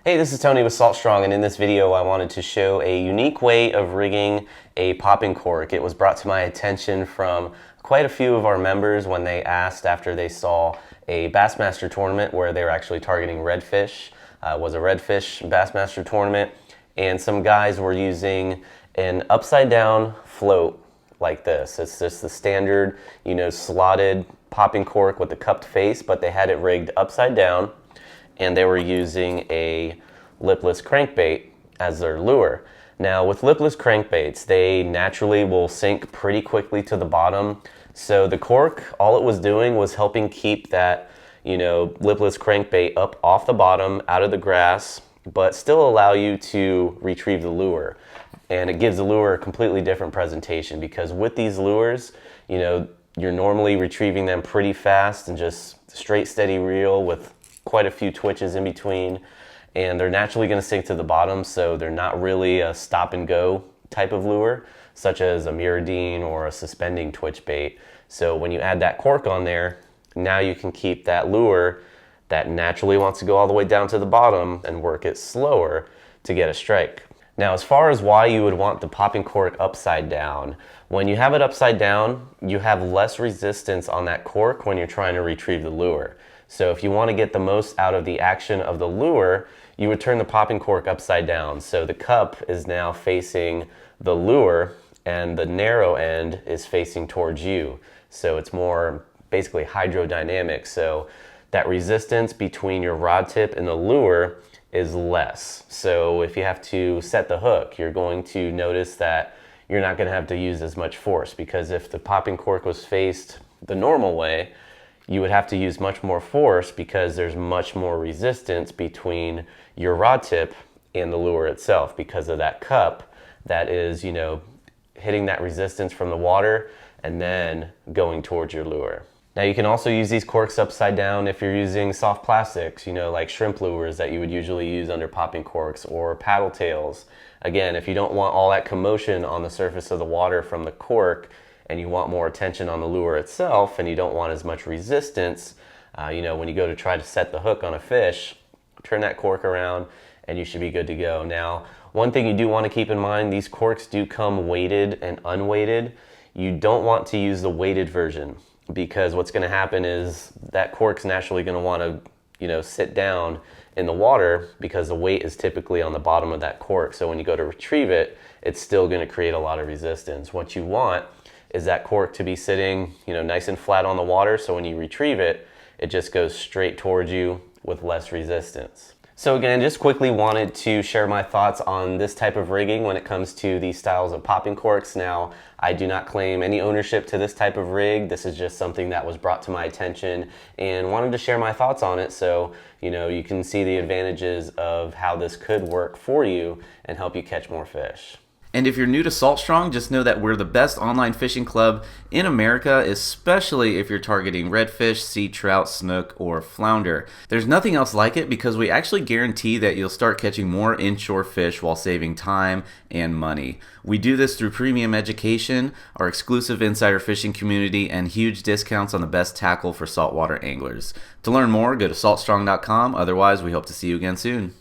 Hey, this is Tony with Salt Strong, and in this video I wanted to show a unique way of rigging a popping cork. It was brought to my attention from quite a few of our members when they asked after they saw a Bassmaster tournament where they were actually targeting redfish. It was a redfish Bassmaster tournament, and some guys were using an upside down float like this. It's just the standard, slotted popping cork with the cupped face, but they had it rigged upside down, and they were using a lipless crankbait as their lure. Now with lipless crankbaits, they naturally will sink pretty quickly to the bottom. So the cork, all it was doing was helping keep that, lipless crankbait up off the bottom, out of the grass, but still allow you to retrieve the lure. And it gives the lure a completely different presentation, because with these lures, you're normally retrieving them pretty fast and just straight steady reel with quite a few twitches in between, and they're naturally going to sink to the bottom, so they're not really a stop and go type of lure such as a Muradine or a suspending twitch bait. So when you add that cork on there, now you can keep that lure that naturally wants to go all the way down to the bottom and work it slower to get a strike. Now, as far as why you would want the popping cork upside down, when you have it upside down, you have less resistance on that cork when you're trying to retrieve the lure. So if you want to get the most out of the action of the lure, you would turn the popping cork upside down. So the cup is now facing the lure and the narrow end is facing towards you. So it's more basically hydrodynamic. So that resistance between your rod tip and the lure is less. So if you have to set the hook, you're going to notice that you're not going to have to use as much force, because if the popping cork was faced the normal way, you would have to use much more force because there's much more resistance between your rod tip and the lure itself because of that cup that is, hitting that resistance from the water and then going towards your lure. Now you can also use these corks upside down if you're using soft plastics, like shrimp lures that you would usually use under popping corks, or paddle tails. Again, if you don't want all that commotion on the surface of the water from the cork, and you want more attention on the lure itself, and you don't want as much resistance, when you go to try to set the hook on a fish, turn that cork around and you should be good to go. Now, one thing you do want to keep in mind, these corks do come weighted and unweighted. You don't want to use the weighted version, because what's going to happen is that cork's naturally going to want to, sit down in the water, because the weight is typically on the bottom of that cork. So when you go to retrieve it, it's still going to create a lot of resistance. What you want is that cork to be sitting, nice and flat on the water, so when you retrieve it, it just goes straight towards you with less resistance. So again, just quickly wanted to share my thoughts on this type of rigging when it comes to these styles of popping corks. Now, I do not claim any ownership to this type of rig. This is just something that was brought to my attention and wanted to share my thoughts on it, so you can see the advantages of how this could work for you and help you catch more fish. And if you're new to Salt Strong, just know that we're the best online fishing club in America, especially if you're targeting redfish, sea trout, snook, or flounder. There's nothing else like it, because we actually guarantee that you'll start catching more inshore fish while saving time and money. We do this through premium education, our exclusive insider fishing community, and huge discounts on the best tackle for saltwater anglers. To learn more, go to saltstrong.com. Otherwise, we hope to see you again soon.